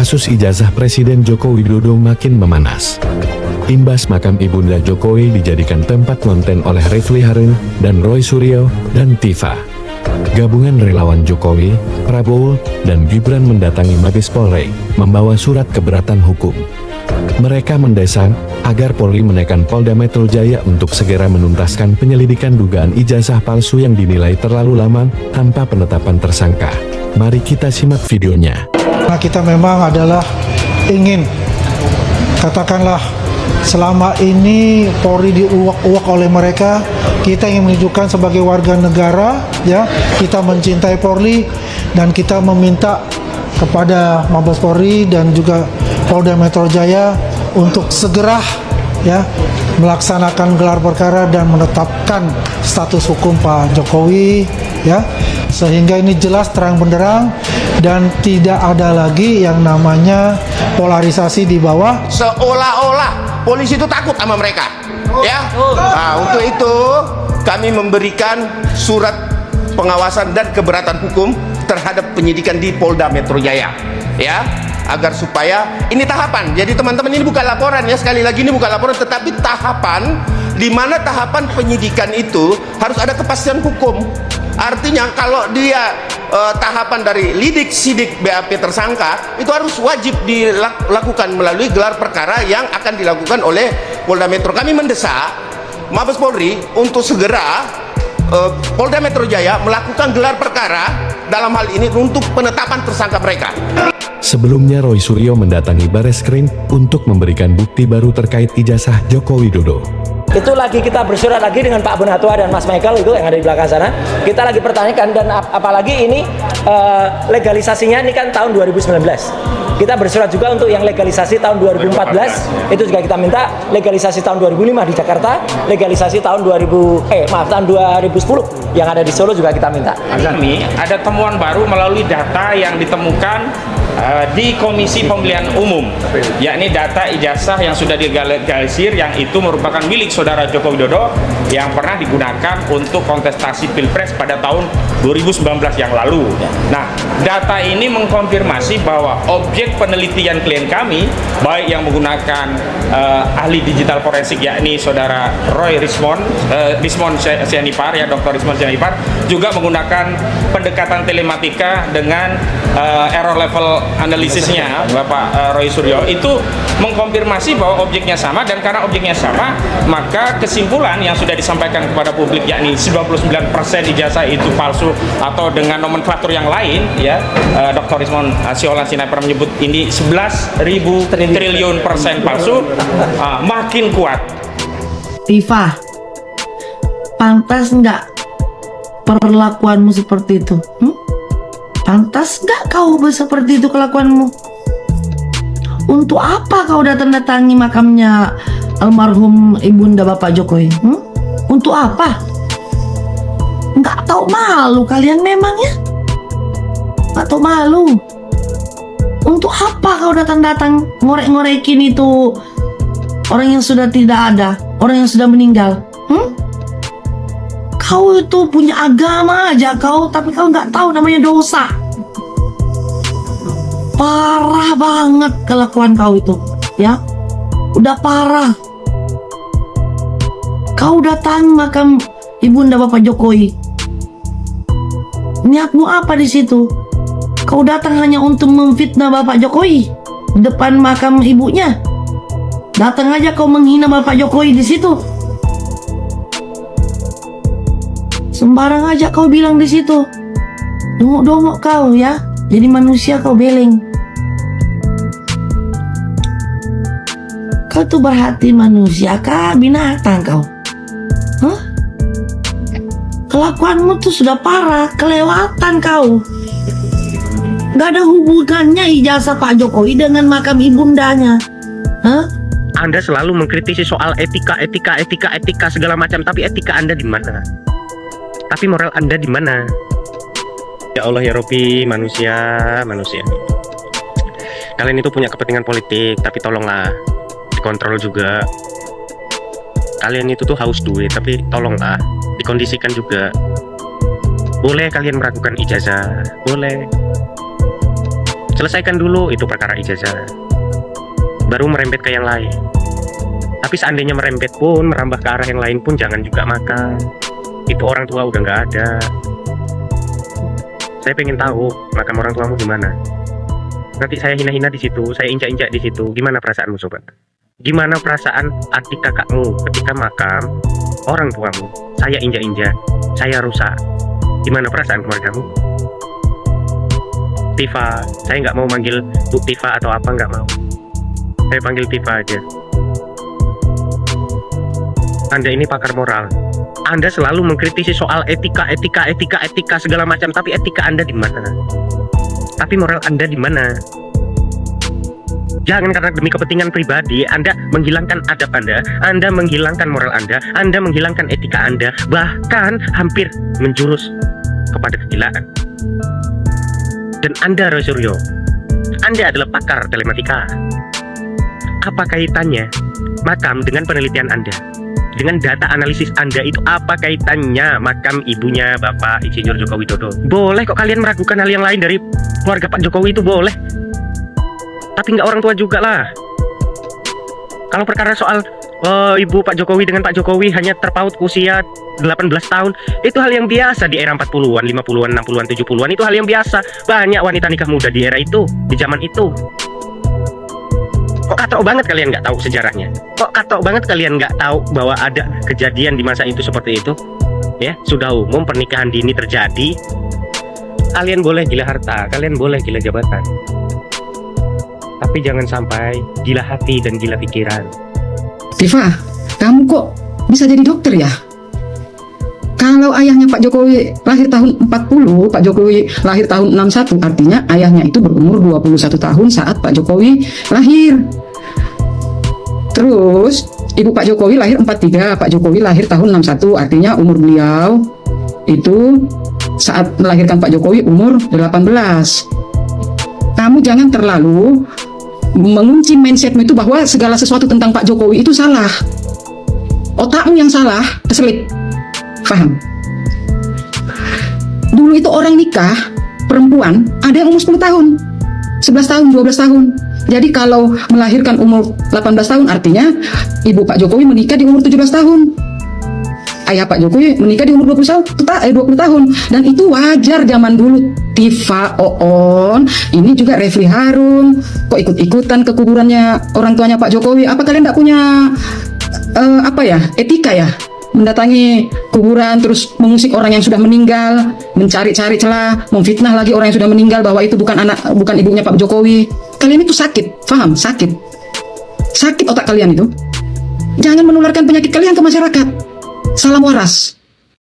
kasus ijazah Presiden Joko Widodo makin memanas. Imbas makam Ibunda Jokowi dijadikan tempat konten oleh Refly Harun dan Roy Suryo dan Tifa. Gabungan relawan Jokowi, Prabowo, dan Gibran mendatangi Mabes Polri, membawa surat keberatan hukum. Mereka mendesak agar Polri menekan Polda Metro Jaya untuk segera menuntaskan penyelidikan dugaan ijazah palsu yang dinilai terlalu lama tanpa penetapan tersangka. Mari kita simak videonya. Nah, kita memang adalah ingin, katakanlah, selama ini Polri diuak-uak oleh mereka, kita ingin menunjukkan sebagai warga negara, ya, kita mencintai Polri dan kita meminta kepada Mabes Polri dan juga Polda Metro Jaya untuk segera, ya, melaksanakan gelar perkara dan menetapkan status hukum Pak Jokowi, ya, sehingga ini jelas terang benderang dan tidak ada lagi yang namanya polarisasi di bawah. Seolah-olah polisi itu takut sama mereka, ya. Nah, untuk itu kami memberikan surat pengawasan dan keberatan hukum terhadap penyidikan di Polda Metro Jaya, ya, agar supaya ini tahapan. Jadi teman-teman, ini bukan laporan, ya, sekali lagi ini bukan laporan, tetapi tahapan, di mana tahapan penyidikan itu harus ada kepastian hukum. Artinya kalau dia tahapan dari lidik, sidik, BAP tersangka, itu harus wajib dilakukan melalui gelar perkara yang akan dilakukan oleh Polda Metro. Kami mendesak Mabes Polri untuk segera Polda Metro Jaya melakukan gelar perkara dalam hal ini untuk penetapan tersangka mereka. Sebelumnya Roy Suryo mendatangi Bareskrim untuk memberikan bukti baru terkait ijazah Joko Widodo. Itu lagi kita bersurat lagi dengan Pak Bonatua dan Mas Michael itu yang ada di belakang sana. Kita lagi pertanyakan, dan apalagi ini legalisasinya ini kan tahun 2019. Kita bersurat juga untuk yang legalisasi tahun 2014, itu juga kita minta legalisasi tahun 2005 di Jakarta, legalisasi tahun 2010 yang ada di Solo juga kita minta. Ini ada temuan baru melalui data yang ditemukan di Komisi Pemilihan Umum, yakni data ijazah yang sudah dilegalisir, yang itu merupakan milik saudara Joko Widodo yang pernah digunakan untuk kontestasi Pilpres pada tahun 2019 yang lalu. Nah, data ini mengkonfirmasi bahwa objek penelitian klien kami, baik yang menggunakan ahli digital forensik, yakni saudara Roy Rismond Sianipar, ya, Dr. Rismond Sianipar, juga menggunakan pendekatan telematika dengan error level analisisnya Bapak Roy Suryo, itu mengkonfirmasi bahwa objeknya sama, dan karena objeknya sama, maka kesimpulan yang sudah disampaikan kepada publik, yakni 99% ijazah itu palsu atau dengan nomenklatur yang lain, ya, Dr. Rismond Sianipar menyebut ini 11.000 triliun persen palsu, makin kuat. Tifa, pantas nggak perlakuanmu seperti itu? Pantas nggak kau seperti itu kelakuanmu? Untuk apa kau datang-datangi makamnya almarhum Ibunda Bapak Jokowi? Untuk apa? Nggak tahu malu kalian memang, ya? Nggak tahu malu. Untuk apa kau datang-datang ngorek-ngorekin itu orang yang sudah tidak ada, orang yang sudah meninggal? Kau itu punya agama aja kau, tapi kau nggak tahu namanya dosa. Parah banget kelakuan kau itu, ya. Udah parah. Kau datang makam Ibunda Bapak Jokowi. Niatmu apa di situ? Kau datang hanya untuk memfitnah Bapak Jokowi di depan makam ibunya. Datang aja kau menghina Bapak Jokowi di situ. Sembarang aja kau bilang di situ. Dongok-dongok kau, ya. Jadi manusia kau beleng. Kau tuh berhati manusia kah binatang kau? Kelakuanmu tuh sudah parah, kelewatan kau. Gak ada hubungannya ijazah Pak Jokowi dengan makam ibundanya. Anda selalu mengkritisi soal etika segala macam, tapi etika Anda di mana? Tapi moral Anda di mana? Ya Allah ya Robbi, manusia. Kalian itu punya kepentingan politik, tapi tolonglah dikontrol juga. Kalian itu tuh haus duit, tapi tolonglah dikondisikan juga. Boleh kalian meragukan ijazah, boleh. Selesaikan dulu itu perkara ijazah, baru merembet ke yang lain. Tapi seandainya merembet pun, merambah ke arah yang lain pun jangan juga makam. Itu orang tua udah nggak ada. Saya pengen tahu makam orang tuamu gimana. Nanti saya hina-hina di situ, saya injak-injak di situ. Gimana perasaanmu sobat? Gimana perasaan adik kakakmu ketika makam orang tuamu? Saya injak-injak, saya rusak. Gimana perasaan keluargamu? Tifa, saya nggak mau manggil Bu Tifa atau apa, nggak mau. Saya panggil Tifa aja. Anda ini pakar moral. Anda selalu mengkritisi soal etika segala macam, tapi etika Anda di mana? Tapi moral Anda di mana? Jangan karena demi kepentingan pribadi Anda menghilangkan adab Anda menghilangkan moral Anda menghilangkan etika Anda, bahkan hampir menjurus kepada kegilaan. Dan Anda, Roy Suryo, Anda adalah pakar telematika. Apa kaitannya makam dengan penelitian Anda? Dengan data analisis Anda itu apa kaitannya makam ibunya Bapak Insinyur Joko Widodo? Boleh kok kalian meragukan hal yang lain dari keluarga Pak Jokowi, itu boleh. Tapi nggak orang tua juga lah. Kalau perkara soal ibu Pak Jokowi dengan Pak Jokowi hanya terpaut usia 18 tahun, itu hal yang biasa di era 40-an, 50-an, 60-an, 70-an. Itu hal yang biasa. Banyak wanita nikah muda di era itu, di zaman itu. Kok katok banget kalian nggak tahu sejarahnya? Kok katok banget kalian nggak tahu bahwa ada kejadian di masa itu seperti itu? Ya, sudah umum pernikahan dini terjadi. Kalian boleh gila harta, kalian boleh gila jabatan, tapi jangan sampai gila hati dan gila pikiran. Tifa, kamu kok bisa jadi dokter ya? Kalau ayahnya Pak Jokowi lahir tahun 40, Pak Jokowi lahir tahun 61, artinya ayahnya itu berumur 21 tahun saat Pak Jokowi lahir. Terus ibu Pak Jokowi lahir 43, Pak Jokowi lahir tahun 61, artinya umur beliau itu saat melahirkan Pak Jokowi umur 18. Kamu jangan terlalu mengunci mindsetmu itu bahwa segala sesuatu tentang Pak Jokowi itu salah. Otakmu yang salah, keselip. Paham? Dulu itu orang nikah, perempuan, ada yang umur 10 tahun, 11 tahun, 12 tahun. Jadi kalau melahirkan umur 18 tahun, artinya ibu Pak Jokowi menikah di umur 17 tahun. Ayah Pak Jokowi menikah di umur 20 tahun. Dan itu wajar zaman dulu. Tifa, Oon, ini juga Refli Harun. Kok ikut-ikutan ke kuburannya orang tuanya Pak Jokowi? Apa kalian tidak punya etika ya? Mendatangi kuburan terus mengusik orang yang sudah meninggal, mencari-cari celah, memfitnah lagi orang yang sudah meninggal bahwa itu bukan ibunya Pak Jokowi. Kalian itu sakit, paham? Sakit otak kalian itu. Jangan menularkan penyakit kalian ke masyarakat. Salam waras.